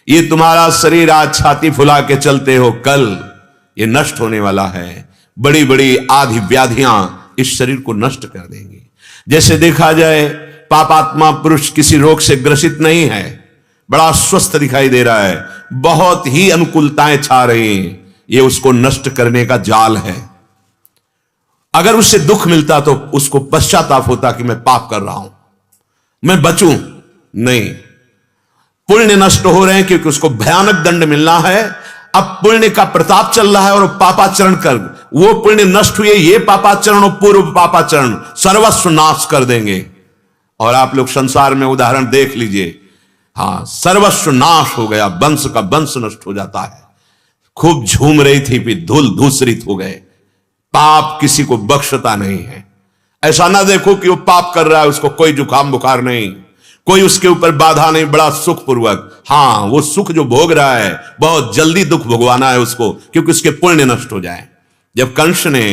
ये तुम्हारा शरीर आज छाती फुला के चलते हो, कल ये नष्ट होने वाला है। बड़ी बड़ी आदि व्याधियां इस शरीर को नष्ट कर देंगी। जैसे देखा जाए पापात्मा पुरुष किसी रोग से ग्रसित नहीं है, बड़ा स्वस्थ दिखाई दे रहा है, बहुत ही अनुकूलताएं छा रही हैं, ये उसको नष्ट करने का जाल है। अगर उससे दुख मिलता तो उसको पश्चाताप होता कि मैं पाप कर रहा हूं, मैं बचूं। नहीं, पुण्य नष्ट हो रहे हैं क्योंकि उसको भयानक दंड मिलना है। अब पुण्य का प्रताप चल रहा है और पापाचरण कर, वो पुण्य नष्ट हुए, ये पापाचरण और पूर्व पापाचरण सर्वस्व नाश कर देंगे। और आप लोग संसार में उदाहरण देख लीजिए, हां, सर्वस्व नाश हो गया, वंश का वंश नष्ट हो जाता है। खूब झूम रही थी, फिर धूल धूसरित हो गए। पाप किसी को बख्शता नहीं है। ऐसा ना देखो कि वो पाप कर रहा है, उसको कोई जुकाम बुखार नहीं, कोई उसके ऊपर बाधा नहीं, बड़ा सुखपूर्वक। हां, वो सुख जो भोग रहा है, बहुत जल्दी दुख भोगवाना है उसको, क्योंकि उसके पुण्य नष्ट हो जाए। जब कंस ने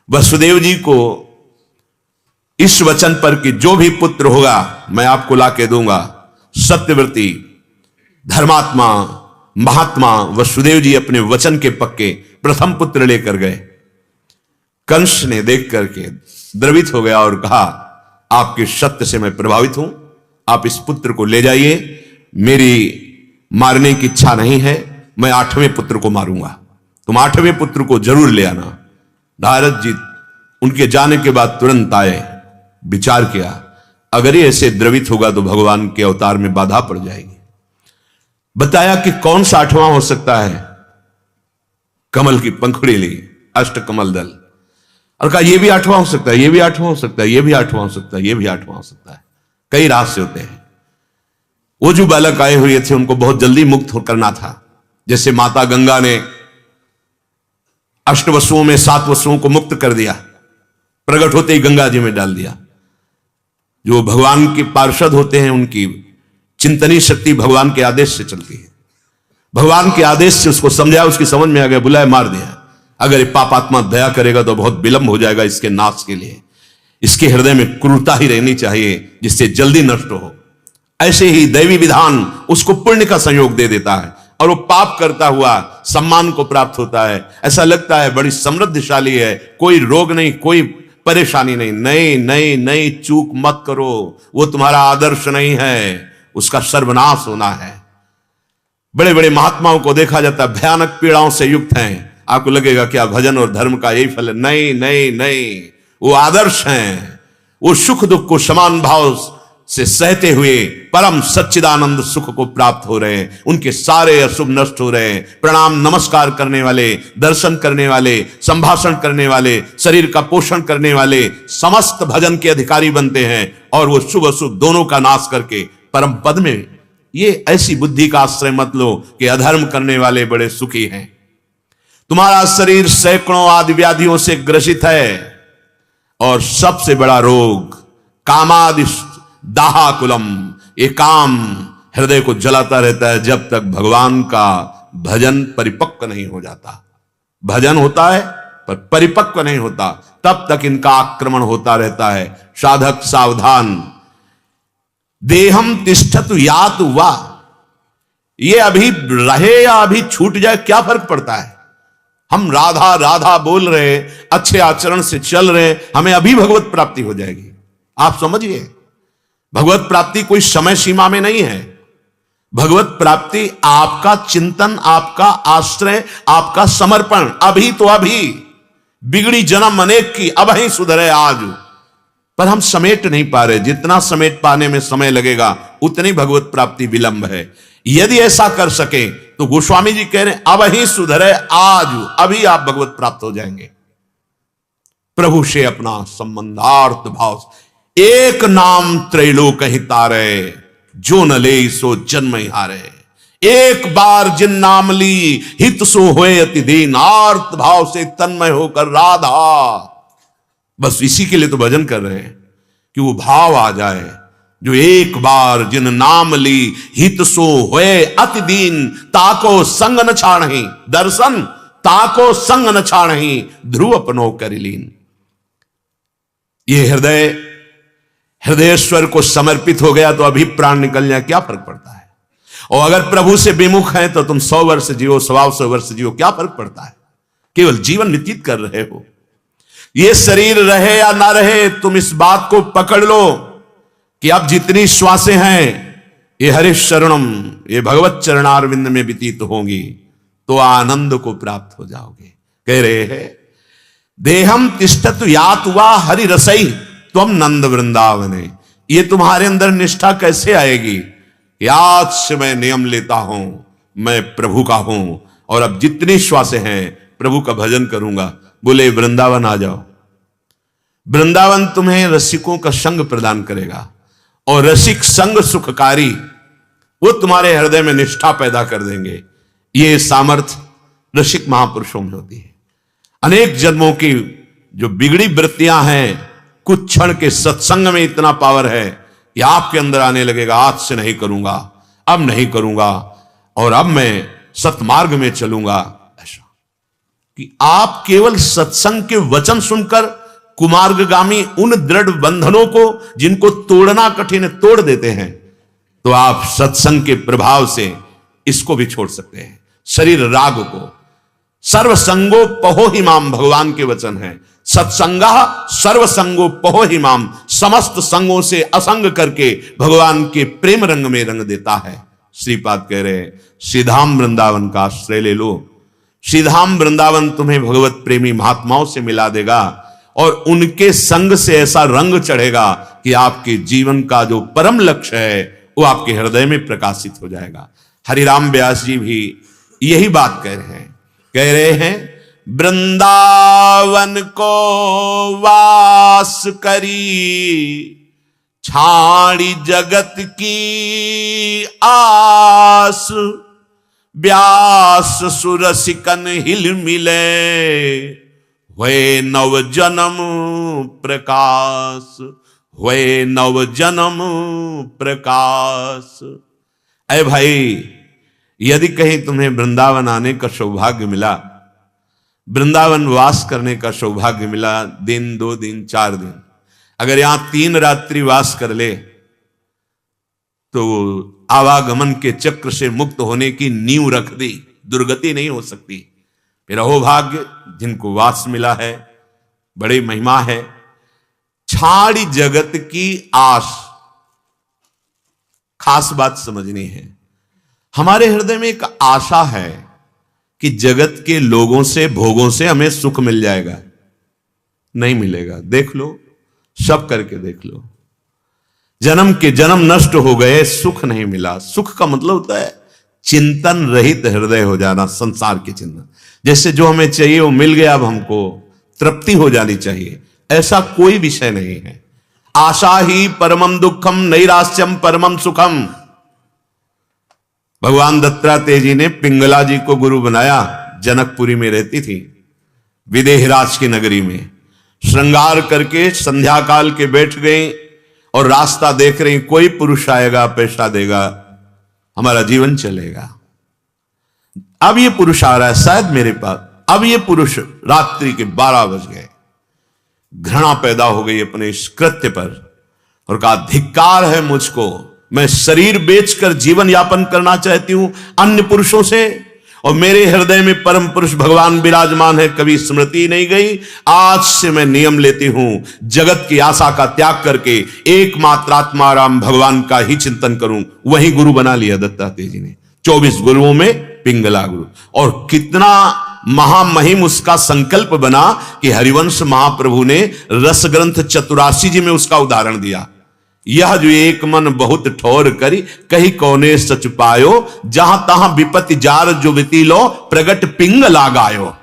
वसुदेव जी को इस वचन पर कि जो भी पुत्र होगा मैं आपको लाके दूंगा, सत्यव्रती धर्मात्मा महात्मा वसुदेव जी अपने वचन के पक्के प्रथम पुत्र लेकर गए। कंस ने देख करके द्रवित हो गया और कहा, आपके सत्य से मैं प्रभावित हूं, आप इस पुत्र को ले जाइए, मेरी मारने की इच्छा नहीं है, मैं 8वें पुत्र को मारूंगा, तुम 8वें पुत्र को जरूर ले आना। नारद जी उनके जाने के बाद तुरंत आए, विचार किया, अगर ये ऐसे द्रवित होगा तो भगवान के अवतार में बाधा पड़ जाएगी। बताया कि कौन सा 8वां हो सकता है, कमल की पंखुड़ी ली, अष्ट कमल दल, और कहा यह भी 8वां हो सकता है, यह भी 8वां हो सकता है, यह भी 8वां हो सकता है, यह भी 8वां हो सकता है। कई रहस्य होते हैं। वो जो बालक आए हुए थे उनको बहुत जल्दी मुक्त करना था। जैसे माता गंगा ने 8 वसुओं में 7 वसुओं को मुक्त कर दिया, प्रकट होते ही गंगा जी में डाल दिया। जो भगवान के पार्षद होते हैं उनकी चिंतनी शक्ति भगवान के आदेश से चलती है। भगवान के आदेश से उसको समझाया, उसकी समझ में आ गया, बुलाया, मार दिया। अगर ये पापात्मा दया करेगा तो बहुत विलंब हो जाएगा इसके नाश के लिए। इसके हृदय में क्रूरता ही रहनी चाहिए जिससे जल्दी नष्ट हो। ऐसे ही दैवी विधान उसको पुण्य का संयोग दे देता है और वो पाप करता हुआ सम्मान को प्राप्त होता है। ऐसा लगता है बड़ी समृद्धशाली है, कोई रोग नहीं, कोई परेशानी नहीं। नहीं नहीं नहीं, चूक मत करो, वो तुम्हारा आदर्श नहीं है, उसका सर्वनाश होना है। बड़े बड़े महात्माओं को देखा जाता है भयानक पीड़ाओं से युक्त हैं। आपको लगेगा क्या भजन और धर्म का यही फल है? नहीं नहीं नहीं, वो आदर्श हैं, वो सुख दुख को समान भाव से सहते हुए परम सच्चिदानंद सुख को प्राप्त हो रहे हैं। उनके सारे अशुभ नष्ट हो रहे हैं। प्रणाम नमस्कार करने वाले, दर्शन करने वाले, संभाषण करने वाले, शरीर का पोषण करने वाले समस्त भजन के अधिकारी बनते हैं और वो शुभ अशुभ दोनों का नाश करके परम पद में। ये ऐसी बुद्धि का आश्रय मत लो कि अधर्म करने वाले बड़े सुखी हैं। तुम्हारा शरीर सैकड़ों आदि व्याधियों से ग्रसित है और सबसे बड़ा रोग कामादि दाहाकुलम, ये काम हृदय को जलाता रहता है जब तक भगवान का भजन परिपक्व नहीं हो जाता। भजन होता है पर परिपक्व नहीं होता, तब तक इनका आक्रमण होता रहता है। साधक सावधान। देहम तिष्ठतु यातु वा, ये अभी रहे या अभी छूट जाए क्या फर्क पड़ता है। हम राधा राधा बोल रहे हैं, अच्छे आचरण से चल रहे हैं, हमें अभी भगवत प्राप्ति हो जाएगी। आप समझिए, भगवत प्राप्ति कोई समय सीमा में नहीं है। भगवत प्राप्ति आपका चिंतन, आपका आश्रय, आपका समर्पण। अभी तो अभी, बिगड़ी जन्म अनेक की, अब ही सुधरे आज। पर हम समेट नहीं पा रहे। जितना समेट पाने में समय लगेगा उतनी भगवत प्राप्ति विलंब है। यदि ऐसा कर सके तो गोस्वामी जी कह रहे हैं अब ही सुधरे आज, अभी आप भगवत प्राप्त हो जाएंगे। प्रभु से अपना संबंधार्थ भाव, एक नाम त्रैलोक ही तारे, जो न ले सो जन्म ही हारे। एक बार जिन नाम ली हित सो होए अति दीन, आर्त भाव से तन्मय होकर राधा। बस इसी के लिए तो भजन कर रहे हैं कि वो भाव आ जाए, जो एक बार जिन नाम ली हित सो होए अति दीन, ताको संग न छाणहि दर्शन, ताको संग न छाणहि ध्रुव अपनो करिलीन। ये हृदयेश्वर को समर्पित हो गया तो अभी प्राण निकल जाए क्या फर्क पड़ता है। और अगर प्रभु से विमुख हैं तो तुम 100 वर्ष जियो, 125 वर्ष जियो, क्या फर्क पड़ता है? केवल जीवन व्यतीत कर रहे हो। ये शरीर रहे या ना रहे, तुम इस बात को पकड़ लो कि अब जितनी श्वासें हैं ये हरिश शरणम, ये भगवत चरणारविंद में व्यतीत होंगी, तो आनंद को प्राप्त हो जाओगे। कह रहे हैं देहम तिष्ठत यात वा हरि रसई त्वम नंद वृंदावने। ये तुम्हारे अंदर निष्ठा कैसे आएगी कि आज से मैं नियम लेता हूं, मैं प्रभु का हूं और अब जितनी श्वासें हैं प्रभु का भजन करूंगा। बोले वृंदावन आ जाओ। वृंदावन तुम्हें रसिकों का संग प्रदान करेगा और रसिक संग सुखकारी, वो तुम्हारे हृदय में निष्ठा पैदा कर देंगे। ये सामर्थ्य रसिक महापुरुषों में होती है। अनेक जन्मों की जो बिगड़ी वृत्तियां हैं, कुछ क्षण के सत्संग में इतना पावर है कि आपके अंदर आने लगेगा, आज से नहीं करूंगा, अब नहीं करूंगा और अब मैं सतमार्ग में चलूंगा। ऐसा कि आप केवल सत्संग के वचन सुनकर कुमार्गगामी उन दृढ़ बंधनों को जिनको तोड़ना कठिन है तोड़ देते हैं, तो आप सत्संग के प्रभाव से इसको भी छोड़ सकते हैं। शरीर राग को सर्वसंगो पहो हिमाम, भगवान के वचन है। सत्संगा सर्वसंगो पहो हिमाम, समस्त संगों से असंग करके भगवान के प्रेम रंग में रंग देता है। श्रीपाद कह रहे श्रीधाम वृंदावन का आश्रय ले लो। श्रीधाम वृंदावन तुम्हें भगवत प्रेमी महात्माओं से मिला देगा और उनके संग से ऐसा रंग चढ़ेगा कि आपके जीवन का जो परम लक्ष्य है वो आपके हृदय में प्रकाशित हो जाएगा। हरिराम व्यास जी भी यही बात कह रहे हैं वृंदावन को वास करी, छाड़ी जगत की आस, व्यास सुरसिकन हिल मिले, हुए नव जन्म प्रकाश, हुए नव जन्म प्रकाश। अरे भाई, यदि कहीं तुम्हें वृंदावन आने का सौभाग्य मिला, वृंदावन वास करने का सौभाग्य मिला, दिन 2 दिन 4 दिन, अगर यहां 3 रात्रि वास कर ले तो आवागमन के चक्र से मुक्त होने की नींव रख दी, दुर्गति नहीं हो सकती। फिर अहो भाग्य जिनको वास मिला है, बड़ी महिमा है। छाड़ी जगत की आस, खास बात समझनी है। हमारे हृदय में एक आशा है कि जगत के लोगों से, भोगों से हमें सुख मिल जाएगा। नहीं मिलेगा, देख लो, सब करके देख लो। जन्म के जन्म नष्ट हो गए, सुख नहीं मिला। सुख का मतलब होता है चिंतन रहित हृदय हो जाना, संसार के चिंतन। जैसे जो हमें चाहिए वो मिल गया, अब हमको तृप्ति हो जानी चाहिए, ऐसा कोई विषय नहीं है। आशा ही परमम दुखम, नैराश्यम परमम सुखम। भगवान दत्तात्रेय जी ने पिंगला जी को गुरु बनाया। जनकपुरी में रहती थी, विदेहराज की नगरी में। श्रृंगार करके संध्या काल के बैठ गई और रास्ता देख रही, कोई पुरुष आएगा, पैसा देगा, हमारा जीवन चलेगा। अब ये पुरुष आ रहा है शायद मेरे पास। अब ये पुरुष, रात्रि के 12 बज गए। घृणा पैदा हो गई अपने इस कृत्य पर और कहा धिक्कार है मुझको, मैं शरीर बेचकर जीवन यापन करना चाहती हूं अन्य पुरुषों से, और मेरे हृदय में परम पुरुष भगवान विराजमान है, कभी स्मृति नहीं गई। आज से मैं नियम लेती हूं, जगत की आशा का त्याग करके एकमात्र आत्माराम भगवान का ही चिंतन करूं। वही गुरु बना लिया दत्तात्रेय जी ने। 24 गुरुओं में पिंगला गुरु। और कितना महामहिम उसका संकल्प बना कि हरिवंश महाप्रभु ने रस ग्रंथ 84 जी में उसका उदाहरण दिया। यह जो एक मन बहुत ठोर करी, कही कौने सच पायो, जहां तहां विपत्ति जार जो वितीलो, प्रगट पिंगला गायो।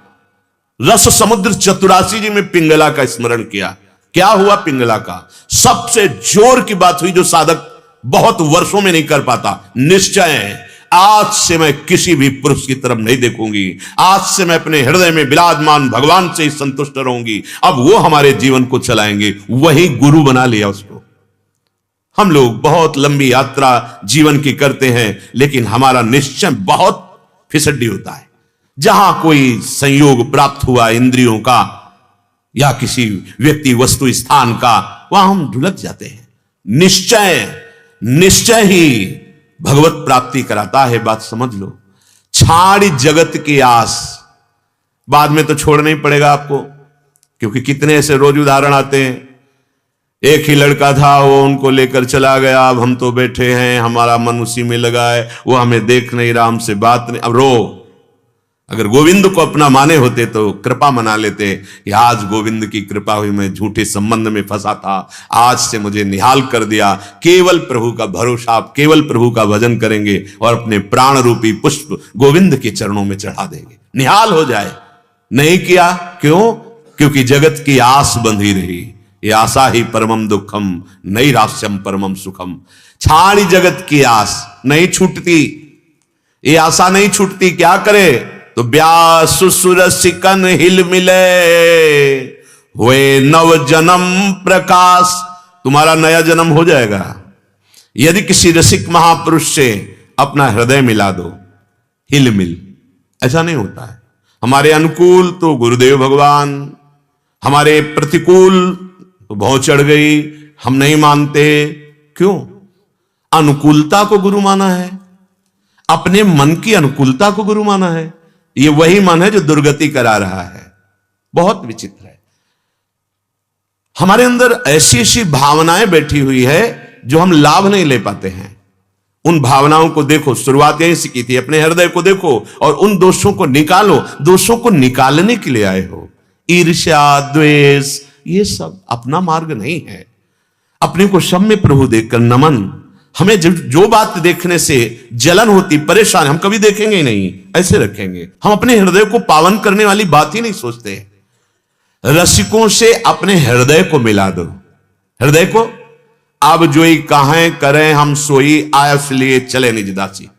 रस समुद्र 84 जी में पिंगला का स्मरण किया। क्या हुआ पिंगला का? सबसे जोर की बात हुई जो साधक बहुत वर्षों में नहीं कर पाता, निश्चय है आज से मैं किसी भी पुरुष की तरफ नहीं देखूंगी, आज से मैं अपने हृदय में विराजमान भगवान से ही संतुष्ट रहूंगी। अब वो हमारे जीवन को चलाएंगे। वही गुरु बना लिया उसको। हम लोग बहुत लंबी यात्रा जीवन की करते हैं, लेकिन हमारा निश्चय बहुत फिसड्डी होता है। जहां कोई संयोग प्राप्त हुआ इंद्रियों का या किसी व्यक्ति वस्तु स्थान का, वहां हम ढुलक जाते हैं। निश्चय ही भगवत प्राप्ति कराता है, बात समझ लो। छाड़ जगत की आस, बाद में तो छोड़ना ही पड़ेगा आपको, क्योंकि कितने ऐसे रोज उदाहरण आते हैं। एक ही लड़का था, वो उनको लेकर चला गया, अब हम तो बैठे हैं, हमारा मन उसी में लगा है, वो हमें देख नहीं रहा, हमसे बात नहीं, अब रो। अगर गोविंद को अपना माने होते तो कृपा मना लेते कि आज गोविंद की कृपा हुई, मैं झूठे संबंध में फंसा था, आज से मुझे निहाल कर दिया। केवल प्रभु का भरोसा, आप केवल प्रभु का भजन करेंगे और अपने प्राण रूपी पुष्प गोविंद के चरणों में चढ़ा देंगे, निहाल हो जाए। नहीं किया, क्यों? क्योंकि जगत की आस बंधी रही। ये आशा ही परमम दुखम, नैराश्यम परमम सुखम। छाड़ी जगत की आस नहीं छूटती, ये आशा नहीं छूटती। क्या करे? तो ब्यास सुर सिकन हिल मिले, हुए नव जन्म प्रकाश। तुम्हारा नया जन्म हो जाएगा यदि किसी रसिक महापुरुष से अपना हृदय मिला दो। हिल मिल, ऐसा नहीं होता है। हमारे अनुकूल तो गुरुदेव भगवान, हमारे प्रतिकूल तो बहुत चढ़ गई, हम नहीं मानते। क्यों? अनुकूलता को गुरु माना है, अपने मन की अनुकूलता को गुरु माना है। ये वही मन है जो दुर्गति करा रहा है। बहुत विचित्र है। हमारे अंदर ऐसी ऐसी भावनाएं बैठी हुई है जो हम लाभ नहीं ले पाते हैं। उन भावनाओं को देखो, शुरुआत यहीं से की थी। अपने हृदय को देखो और उन दोषों को निकालो। दोषों को निकालने के लिए आए हो। ईर्ष्या, द्वेष, ये सब अपना मार्ग नहीं है। अपने को सब में प्रभु देखकर नमन। हमें जो बात देखने से जलन होती, परेशान, हम कभी देखेंगे ही नहीं, ऐसे रखेंगे। हम अपने हृदय को पावन करने वाली बात ही नहीं सोचते। रसिकों से अपने हृदय को मिला दो। हृदय को, अब जोई कहें करें हम सोई, आयस लिए चले निज दासी।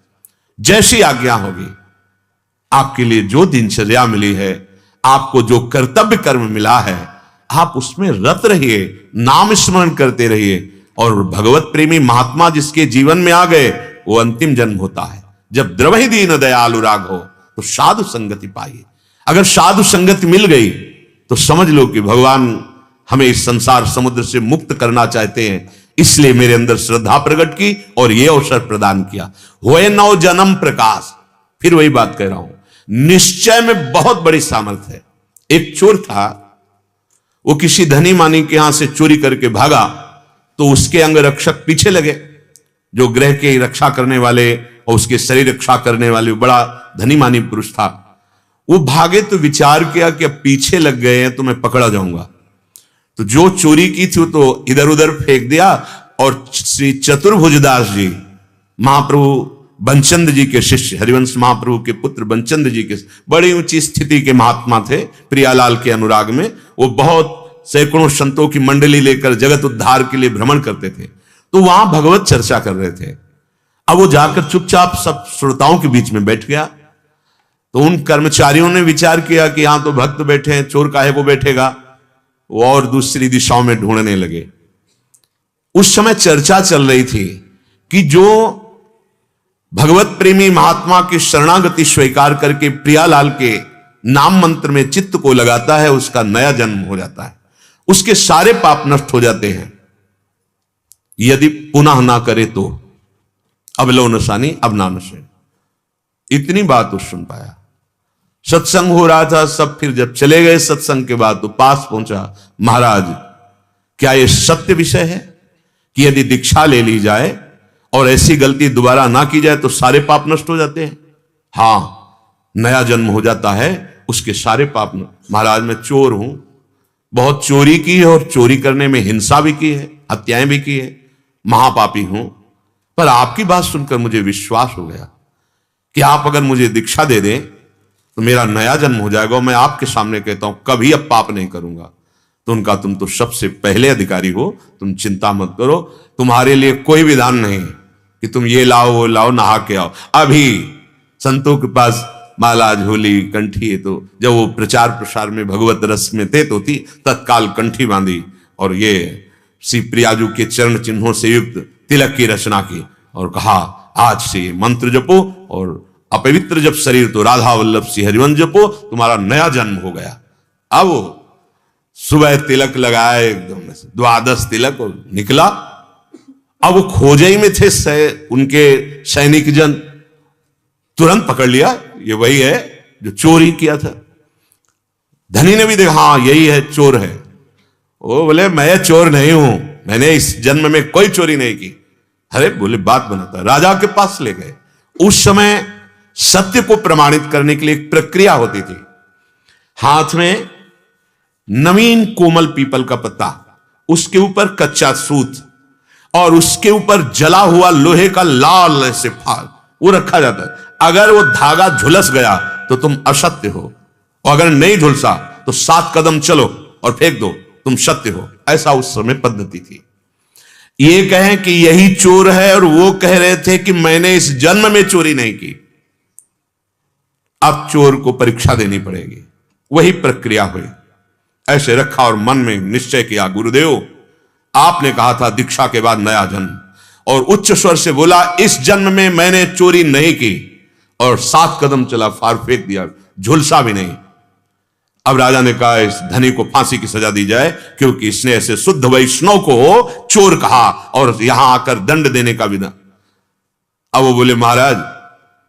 जैसी आज्ञा होगी, आपके लिए जो दिनचर्या मिली है, आपको जो कर्तव्य कर्म मिला है, आप उसमें रत रहिए, नाम स्मरण करते रहिए। और भगवत प्रेमी महात्मा जिसके जीवन में आ गए, वो अंतिम जन्म होता है जब द्रवहि दीन दयालु राग हो, तो साधु संगति पाइए। अगर साधु संगति मिल गई तो समझ लो कि भगवान हमें इस संसार समुद्र से मुक्त करना चाहते हैं। इसलिए मेरे अंदर श्रद्धा प्रकट की और यह अवसर प्रदान किया। होए नव जन्म प्रकाश। फिर वही बात कह रहा हूं, निश्चय में बहुत बड़ी सामर्थ्य है। एक चोर था, वो किसी धनी मानी के यहां से चोरी करके भागा, तो उसके अंग रक्षक पीछे लगे, जो ग्रह की रक्षा करने वाले और उसके शरीर रक्षा करने वाले बड़ा धनी मानी पुरुष था। वो भागे तो विचार किया कि अब पीछे लग गए हैं तो मैं पकड़ा जाऊंगा। तो जो चोरी की थी तो इधर उधर फेंक दिया। और श्री चतुर्भुजदास जी, महाप्रभु बंचंद जी के शिष्य, हरिवंश महाप्रभु के पुत्र बंचंद जी के, बड़ी ऊंची स्थिति के महात्मा थे, प्रियालाल के अनुराग में। वो बहुत सैकड़ों संतों की मंडली लेकर जगत उद्धार के लिए भ्रमण करते थे। तो वहां भगवत चर्चा कर रहे थे। अब वो जाकर चुपचाप सब श्रोताओं के बीच में बैठ गया। तो उन कर्मचारियों ने विचार किया कि यहां तो भक्त बैठे हैं, चोर काहे को बैठेगा। वो और दूसरी दिशाओं में ढूंढने लगे। उस समय चर्चा चल रही थी कि जो भगवत प्रेमी महात्मा की शरणागति स्वीकार करके प्रियालाल के नाम मंत्र में चित्त को लगाता है, उसका नया जन्म हो जाता है, उसके सारे पाप नष्ट हो जाते हैं। यदि पुनः ना करे तो अब लो नशानी अब ना नशे। इतनी बात वो सुन पाया। सत्संग हो रहा था, सब फिर जब चले गए सत्संग के बाद तो पास पहुंचा, महाराज क्या यह सत्य विषय है कि यदि दीक्षा ले ली जाए और ऐसी गलती दोबारा ना की जाए तो सारे पाप नष्ट हो जाते हैं? हां, नया जन्म हो जाता है, उसके सारे पाप। महाराज मैं चोर हूं, बहुत चोरी की है और चोरी करने में हिंसा भी की है, हत्याएं भी की है, महापापी हूं। पर आपकी बात सुनकर मुझे विश्वास हो गया कि आप अगर मुझे दीक्षा दे दें तो मेरा नया जन्म हो जाएगा। मैं आपके सामने कहता हूं कभी अब पाप नहीं करूंगा। तो उनका, तुम तो सबसे पहले अधिकारी हो, तुम चिंता मत करो, तुम्हारे लिए कोई विधान नहीं कि तुम ये लाओ वो लाओ, नहा के आओ। अभी संतों के पास माला, झोली, कंठी है, तो जब वो प्रचार प्रसार में भगवत रस में थे तो थी, तत्काल कंठी बांधी और ये श्री प्रियाजू के चरण चिन्हों से युक्त तिलक की रचना की और कहा आज से मंत्र जपो और अपवित्र जब शरीर तो राधा वल्लभ श्री हरिवंश जपो, तुम्हारा नया जन्म हो गया। अब सुबह तिलक लगाए, एकदम द्वादश तिलक, और निकला अब वो खोजई में थे उनके सैनिक जन, तुरंत पकड़ लिया, ये वही है जो चोरी किया था। धनी ने भी देखा, हाँ यही है, चोर है। वो बोले मैं चोर नहीं हूं, मैंने इस जन्म में कोई चोरी नहीं की। अरे बोले बात बनाता, राजा के पास ले गए। उस समय सत्य को प्रमाणित करने के लिए एक प्रक्रिया होती थी। हाथ में नवीन कोमल पीपल का पत्ता, उसके ऊपर कच्चा सूत और उसके ऊपर जला हुआ लोहे का लाल ऐसे फाल, वो रखा जाता है। अगर वो धागा झुलस गया तो तुम असत्य हो, और अगर नहीं झुलसा तो 7 कदम चलो और फेंक दो, तुम सत्य हो। ऐसा उस समय पद्धति थी। ये कहें कि यही चोर है और वो कह रहे थे कि मैंने इस जन्म में चोरी नहीं की। अब चोर को परीक्षा देनी पड़ेगी। वही प्रक्रिया हुई। ऐसे रखा और मन में निश्चय किया, गुरुदेव आपने कहा था दीक्षा के बाद नया जन्म, और उच्च स्वर से बोला इस जन्म में मैंने चोरी नहीं की, और 7 कदम चला, फाड़ फेंक दिया, झुलसा भी नहीं। अब राजा ने कहा इस धनी को फांसी की सजा दी जाए, क्योंकि इसने ऐसे शुद्ध वैष्णव को चोर कहा और यहां आकर दंड देने का विधान। अब वो बोले महाराज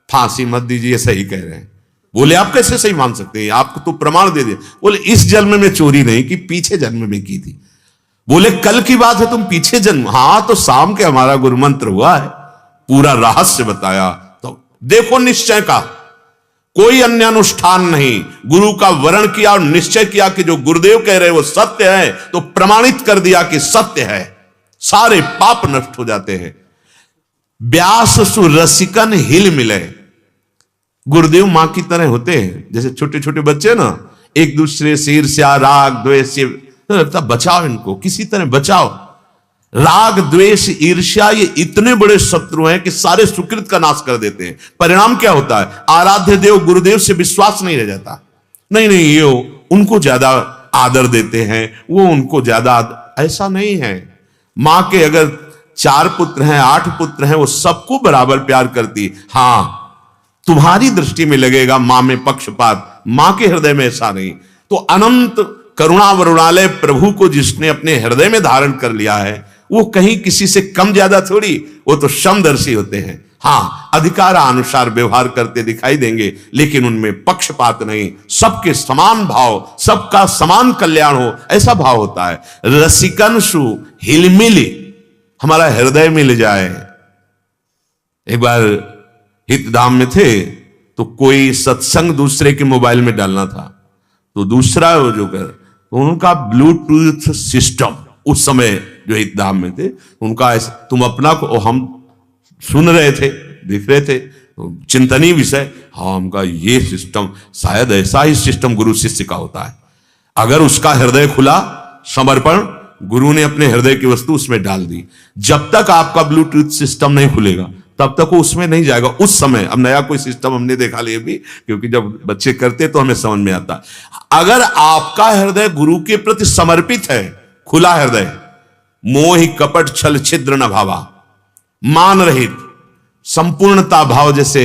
फांसी मत दीजिए, सही कह रहे हैं। बोले आप कैसे सही मान सकते हैं, आपको तो प्रमाण दे दिया। बोले इस जन्म में चोरी नहीं की, पीछे जन्म में की थी। बोले कल की बात है, तुम पीछे जन्म, हां तो शाम के हमारा गुरु मंत्र हुआ है, पूरा रहस्य बताया। तो देखो निश्चय का कोई अन्य अनुष्ठान नहीं, गुरु का वर्ण किया और निश्चय किया कि जो गुरुदेव कह रहे वो सत्य है, तो प्रमाणित कर दिया कि सत्य है, सारे पाप नष्ट हो जाते हैं। व्यास सु रसिकन हिल मिले। गुरुदेव मां की तरह होते हैं, जैसे छोटे छोटे बच्चे ना एक दूसरे से ईर्ष्या राग द्वेष से, बचाओ इनको, किसी तरह बचाओ। राग द्वेष ईर्ष्या ये इतने बड़े शत्रु हैं कि सारे सुकृत का नाश कर देते हैं। परिणाम क्या होता है, आराध्य देव गुरुदेव से विश्वास नहीं रह जाता। नहीं नहीं ये उनको ज्यादा आदर देते हैं, वो उनको ज्यादा, ऐसा नहीं है। मां के अगर 4 पुत्र हैं 8 पुत्र हैं, वो सबको बराबर प्यार करती। हां तुम्हारी दृष्टि में लगेगा मां में पक्षपात, मां के हृदय में ऐसा नहीं। तो अनंत करुणा वरुणालय प्रभु को जिसने अपने हृदय में धारण कर लिया है, वो कहीं किसी से कम ज्यादा थोड़ी, वो तो समदर्शी होते हैं। हां अधिकार अनुसार व्यवहार करते दिखाई देंगे, लेकिन उनमें पक्षपात नहीं, सबके समान भाव, सबका समान कल्याण हो, ऐसा भाव होता है। रसिकंसु हिलमिली, हमारा हृदय मिल जाए। एक बार हितधाम में थे तो कोई सत्संग दूसरे के मोबाइल में डालना था, तो दूसरा वो जो कर उनका ब्लूटूथ सिस्टम, उस समय जो हितधाम में थे उनका, तुम अपना को, हम सुन रहे थे देख रहे थे चिंतनीय विषय, हाँ उनका ये सिस्टम, शायद ऐसा ही सिस्टम गुरु शिष्य का होता है। अगर उसका हृदय खुला, समर्पण, गुरु ने अपने हृदय की वस्तु उसमें डाल दी, जब तक आपका ब्लूटूथ सिस्टम नहीं खुलेगा तब तक वो उसमें नहीं जाएगा। उस समय, अब नया कोई सिस्टम हमने देखा लिया भी, क्योंकि जब बच्चे करते तो हमें समझ में आता। अगर आपका हृदय गुरु के प्रति समर्पित है, खुला हृदय, मोह कपट छल छिद्र न भावा, मान रहित संपूर्णता भाव, जैसे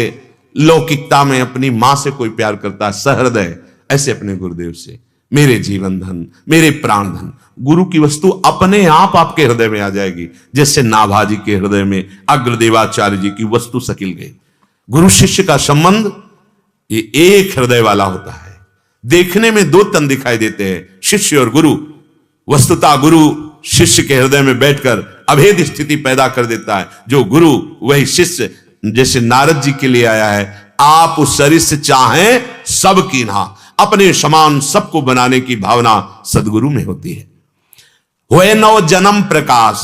लौकिकता में अपनी मां से कोई प्यार करता है सहृदय, ऐसे अपने गुरुदेव से, मेरे जीवन धन, मेरे प्राण धन, गुरु की वस्तु अपने आप आपके हृदय में आ जाएगी। जैसे नाभाजी के हृदय में अग्रदेवाचार्य जी की वस्तु सकिल गई। गुरु शिष्य का संबंध ये एक हृदय वाला होता है। देखने में 2 तन दिखाई देते हैं, शिष्य और गुरु। वस्तुतः गुरु शिष्य के हृदय में बैठकर अभेद स्थिति पैदा कर देता है। जो गुरु वही शिष्य, जैसे नारद जी के लिए आया है, आप उस शरीर से चाहें सब कीन्हा, अपने समान सबको बनाने की भावना सदगुरु में होती है। हुए नव जन्म प्रकाश,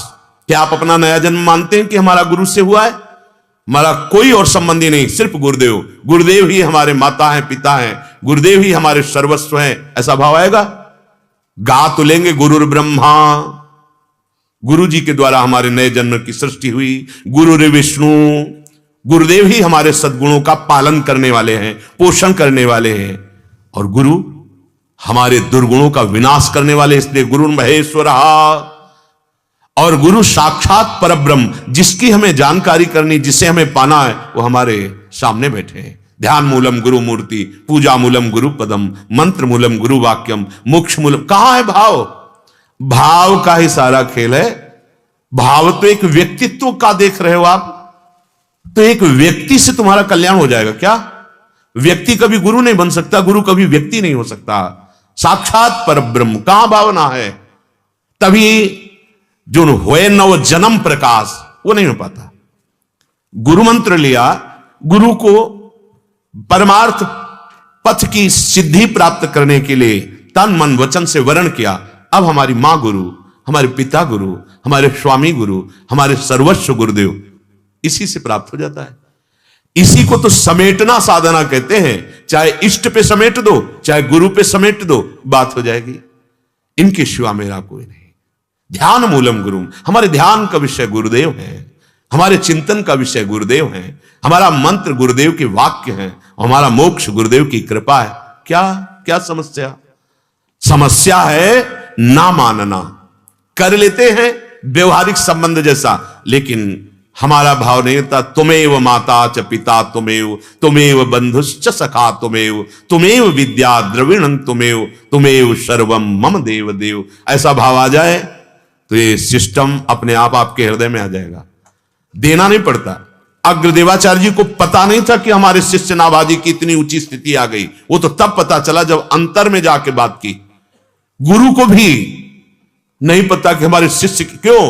क्या आप अपना नया जन्म मानते हैं कि हमारा गुरु से हुआ है? हमारा कोई और संबंधी नहीं, सिर्फ गुरुदेव। गुरुदेव ही हमारे माता हैं, पिता हैं, गुरुदेव ही हमारे सर्वस्व हैं, ऐसा भाव आएगा। गा तो लेंगे गुरुर ब्रह्मा, गुरु जी के द्वारा हमारे नए जन्म की सृष्टि हुई। गुरुर विष्णु, गुरुदेव ही हमारे सद्गुणों का पालन करने वाले हैं, पोषण करने वाले हैं। और गुरु हमारे दुर्गुणों का विनाश करने वाले, इसलिए गुरु महेश्वर। और गुरु साक्षात परब्रह्म, जिसकी हमें जानकारी करनी, जिसे हमें पाना है, वो हमारे सामने बैठे हैं। ध्यान मूलम गुरु मूर्ति, पूजा मूलम गुरु पदम, मंत्र मूलम गुरु वाक्यम, मोक्ष मूलम। कहां है भाव? भाव का ही सारा खेल है। भाव तो एक व्यक्तित्व का देख रहे हो आप, तो एक व्यक्ति से तुम्हारा कल्याण हो जाएगा क्या? व्यक्ति कभी गुरु नहीं बन सकता, गुरु कभी व्यक्ति नहीं हो सकता। साक्षात परब्रह्म कहां भावना है, तभी जो होए नव जन्म प्रकाश वो नहीं हो पाता। गुरु मंत्र लिया, गुरु को परमार्थ पथ की सिद्धि प्राप्त करने के लिए तन मन वचन से वर्ण किया। अब हमारी मां गुरु, हमारे पिता गुरु, हमारे स्वामी गुरु, हमारे सर्वस्व गुरुदेव, इसी से प्राप्त हो जाता है। इसी को तो समेटना साधना कहते हैं। चाहे इष्ट पे समेट दो, चाहे गुरु पे समेट दो, बात हो जाएगी। इनके सिवा मेरा कोई नहीं। ध्यान मूलम गुरु, हमारे ध्यान का विषय गुरुदेव है, हमारे चिंतन का विषय गुरुदेव है, हमारा मंत्र गुरुदेव के वाक्य हैं, हमारा मोक्ष गुरुदेव की कृपा है। क्या क्या समस्या? समस्या है ना मानना। कर लेते हैं व्यवहारिक संबंध जैसा, लेकिन हमारा भाव नहीं होता। तुमेव माता च पिता तुमेव, तुमेव बंधुश्च सखा तुमेव, तुमेव विद्या द्रविणं तुमेव, तुमेव सर्वम मम देव देव। ऐसा भाव आ जाए तो ये सिस्टम अपने आप आपके हृदय में आ जाएगा, देना नहीं पड़ता। अग्रदेवाचार्य जी को पता नहीं था कि हमारे शिष्य नाभाजी की इतनी ऊंची स्थिति आ गई, वो तो तब पता चला जब अंतर में जाके बात की। गुरु को भी नहीं पता कि हमारे शिष्य क्यों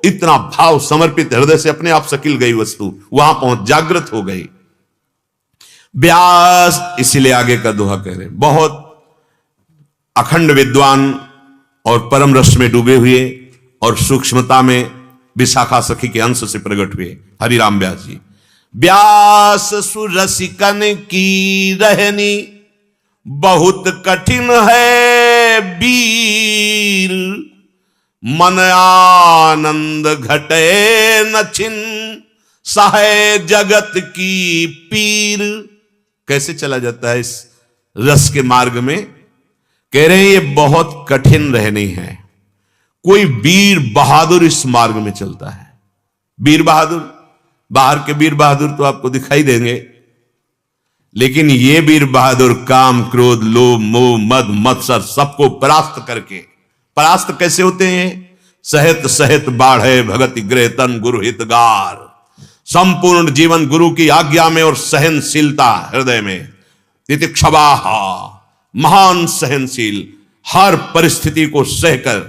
इतना भाव समर्पित हृदय से अपने आप सकिल गई वस्तु वहां पहुंच जागृत हो गई। व्यास इसीलिए आगे का दोहा कह रहे, बहुत अखंड विद्वान और परम रस में डूबे हुए और सूक्ष्मता में विशाखा सखी के अंश से प्रकट हुए हरिराम व्यास जी। व्यास सुरसिकन की रहनी बहुत कठिन है वीर, मन आनंद घटे न छिन सहे जगत की पीर। कैसे चला जाता है इस रस के मार्ग में? कह रहे हैं ये बहुत कठिन रहनी है। कोई वीर बहादुर इस मार्ग में चलता है। वीर बहादुर, बाहर के वीर बहादुर तो आपको दिखाई देंगे, लेकिन ये वीर बहादुर काम क्रोध लोभ मोह मद मत्सर सबको परास्त करके, परास्त कैसे होते हैं? सहित सहित बाढ़े भगति गृह तन गुरु हितगार। संपूर्ण जीवन गुरु की आज्ञा में और सहनशीलता हृदय में। तितिक्षवा, महान सहनशील, हर परिस्थिति को सहकर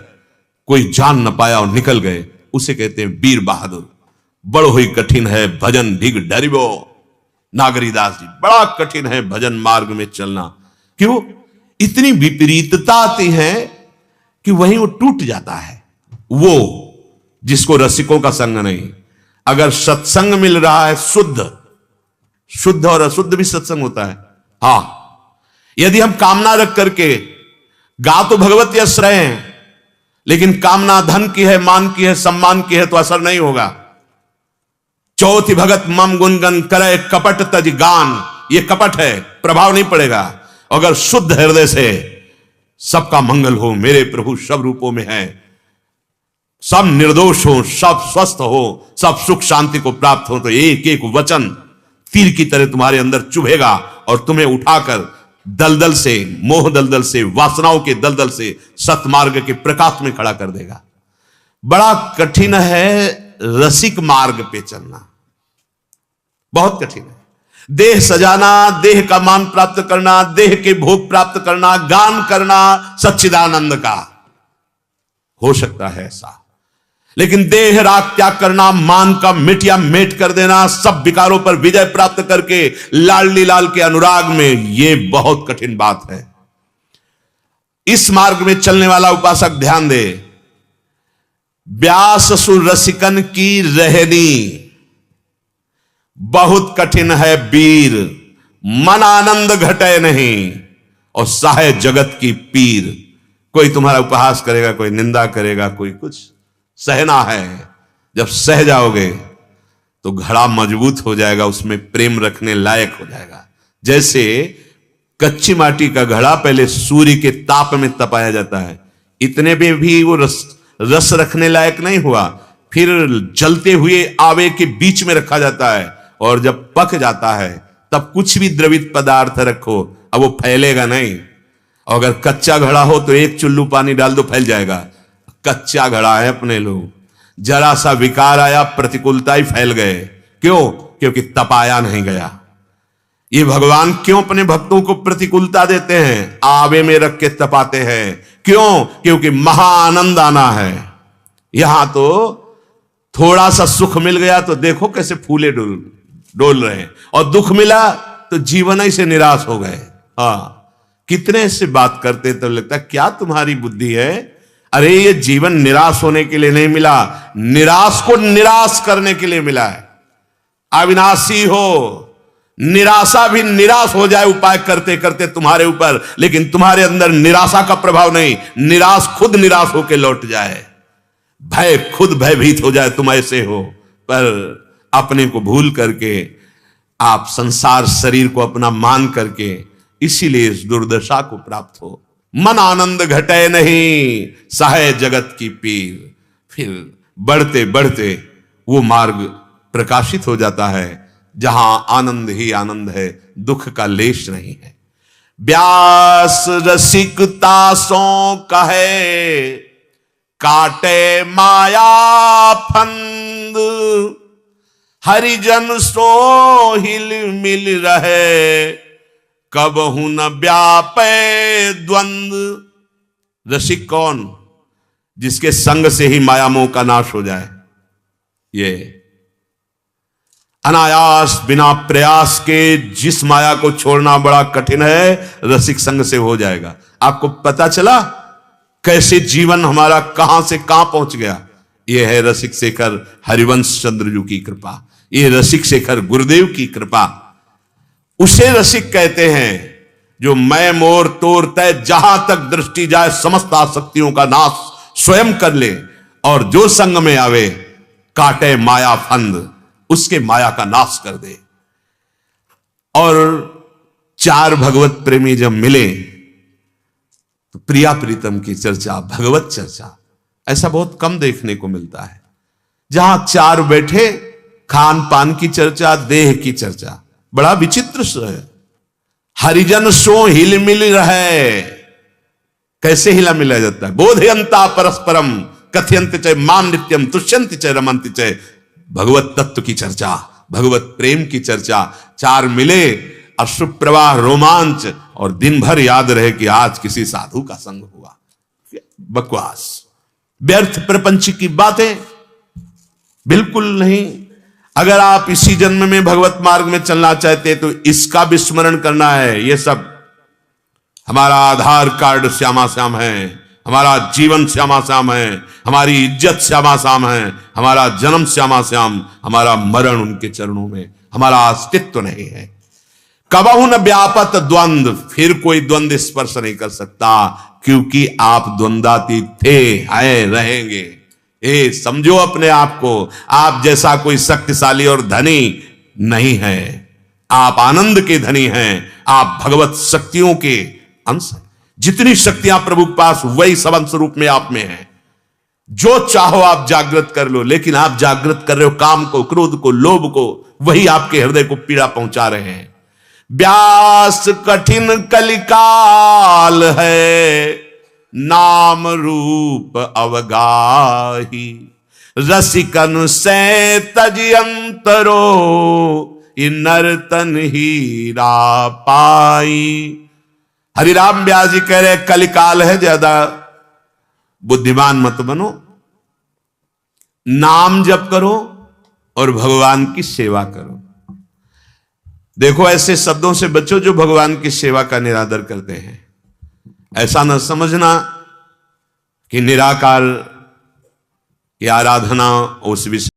कोई जान न पाया और निकल गए, उसे कहते हैं वीर बहादुर। बड़ो ही कठिन है भजन ढिग डरिबो। नागरीदास जी, बड़ा कठिन है भजन मार्ग में चलना। क्यों? इतनी विपरीतता आती है कि वहीं वो टूट जाता है। वो जिसको रसिकों का संग नहीं, अगर सत्संग मिल रहा है, शुद्ध, शुद्ध और अशुद्ध भी सत्संग होता है। हां, यदि हम कामना रख करके गा तो भगवत यश रहे हैं, लेकिन कामना धन की है, मान की है, सम्मान की है, तो असर नहीं होगा। चौथी भगत मम गुनगन करे कपट तज गान, ये कपट है, प्रभाव नहीं पड़ेगा। अगर शुद्ध हृदय से सबका मंगल हो, मेरे प्रभु सब रूपों में है, सब निर्दोष हो, सब स्वस्थ हो, सब सुख शांति को प्राप्त हो, तो एक एक वचन तीर की तरह तुम्हारे अंदर चुभेगा और तुम्हें उठाकर दलदल से, मोह दलदल से, वासनाओं के दलदल से सतमार्ग के प्रकाश में खड़ा कर देगा। बड़ा कठिन है रसिक मार्ग पे चलना, बहुत कठिन है। देह सजाना, देह का मान प्राप्त करना, देह के भोग प्राप्त करना, गान करना सच्चिदानंद का हो सकता है ऐसा, लेकिन देह राग त्याग करना, मान का मिटिया मेट कर देना, सब विकारों पर विजय प्राप्त करके लाडली लाल के अनुराग में, यह बहुत कठिन बात है। इस मार्ग में चलने वाला उपासक ध्यान दे। व्यास सुर रसिकन की रहनी बहुत कठिन है वीर, मन आनंद घटे नहीं और साहे जगत की पीर। कोई तुम्हारा उपहास करेगा, कोई निंदा करेगा, कोई कुछ, सहना है। जब सह जाओगे तो घड़ा मजबूत हो जाएगा, उसमें प्रेम रखने लायक हो जाएगा। जैसे कच्ची माटी का घड़ा पहले सूर्य के ताप में तपाया जाता है, इतने में भी वो रस रखने लायक नहीं हुआ, फिर जलते हुए आवे के बीच में रखा जाता है, और जब पक जाता है तब कुछ भी द्रवित पदार्थ रखो, अब वो फैलेगा नहीं। अगर कच्चा घड़ा हो तो एक चुल्लू पानी डाल दो, फैल जाएगा। कच्चा घड़ा है अपने लोग, जरा सा विकार आया, प्रतिकूलता ही फैल गए। क्यों? क्योंकि तपाया नहीं गया। ये भगवान क्यों अपने भक्तों को प्रतिकूलता देते हैं, आवे में रख के तपाते हैं? क्यों? क्योंकि महाआनंद आना है। यहां तो थोड़ा सा सुख मिल गया तो देखो कैसे फूले डोल रहे हैं, और दुख मिला तो जीवन ही से निराश हो गए। हाँ, कितने से बात करते तो लगता क्या तुम्हारी बुद्धि है। अरे ये जीवन निराश होने के लिए नहीं मिला, निराश को निराश करने के लिए मिला है। अविनाशी हो, निराशा भी निराश हो जाए उपाय करते करते तुम्हारे ऊपर, लेकिन तुम्हारे अंदर निराशा का प्रभाव नहीं, निराश खुद निराश होकर लौट जाए, भय खुद भयभीत हो जाए, तुम ऐसे हो। पर अपने को भूल करके आप संसार शरीर को अपना मान करके इसीलिए इस दुर्दशा को प्राप्त हो। मन आनंद घटे नहीं, सहे जगत की पीर। फिर बढ़ते बढ़ते वो मार्ग प्रकाशित हो जाता है जहां आनंद ही आनंद है, दुख का लेश नहीं है। व्यास रसिकता सो कहे, काटे माया फंद। हरिजन सो हिल मिल रहे, कबहु न व्यापे द्वंद। रसिक कौन? जिसके संग से ही माया मोह का नाश हो जाए। ये अनायास बिना प्रयास के जिस माया को छोड़ना बड़ा कठिन है, रसिक संग से हो जाएगा। आपको पता चला कैसे जीवन हमारा कहां से कहां पहुंच गया? यह है रसिक शेखर हरिवंश चंद्र जी की कृपा, ये रसिक शेखर गुरुदेव की कृपा। उसे रसिक कहते हैं जो मैं मोर तोर तय, जहां तक दृष्टि जाए समस्त आसक्तियों का नाश स्वयं कर ले, और जो संग में आवे काटे माया फंद, उसके माया का नाश कर दे। और चार भगवत प्रेमी जब मिले तो प्रिया प्रीतम की चर्चा, भगवत चर्चा, ऐसा बहुत कम देखने को मिलता है। जहां चार बैठे, खान पान की चर्चा, देह की चर्चा, बड़ा विचित्र है। हरिजन सो हिल मिल रहे, कैसे हिला मिला जाता है? बोधयंता परस्परम कथयंत च माम नित्यम तुष्यंत च रमंत च। भगवत तत्व की चर्चा, भगवत प्रेम की चर्चा, चार मिले, अश्रु प्रवाह, रोमांच, और दिन भर याद रहे कि आज किसी साधु का संग हुआ। बकवास, व्यर्थ प्रपंच की बातें बिल्कुल नहीं। अगर आप इसी जन्म में भगवत मार्ग में चलना चाहते तो इसका विस्मरण करना है। ये सब हमारा आधार कार्ड श्यामा श्याम है, हमारा जीवन श्यामा श्याम है, हमारी इज्जत श्यामा श्याम है, हमारा जन्म श्यामा श्याम, हमारा मरण उनके चरणों में, हमारा अस्तित्व नहीं है। कबहु न व्यापत द्वंद, फिर कोई द्वंद स्पर्श नहीं कर सकता, क्योंकि आप द्वंद्वातीत थे, हैं, रहेंगे। समझो अपने आप को, आप जैसा कोई शक्तिशाली और धनी नहीं है। आप आनंद के धनी हैं, आप भगवत शक्तियों के अंश हैं। जितनी शक्तियां प्रभु के पास, वही सब अंश रूप में आप में है। जो चाहो आप जागृत कर लो, लेकिन आप जागृत कर रहे हो काम को, क्रोध को, लोभ को, वही आपके हृदय को पीड़ा पहुंचा रहे हैं। व्यास कठिन कलिकाल है, नाम रूप अवगाही। रसिकन से तजयंतरो, नर्तन हीरा पाई। हरिराम व्यास जी कह रहे कलिकाल है, ज्यादा बुद्धिमान मत बनो, नाम जप करो और भगवान की सेवा करो। देखो ऐसे शब्दों से बचो जो भगवान की सेवा का निरादर करते हैं। ऐसा न समझना कि निराकार की आराधना उस विषय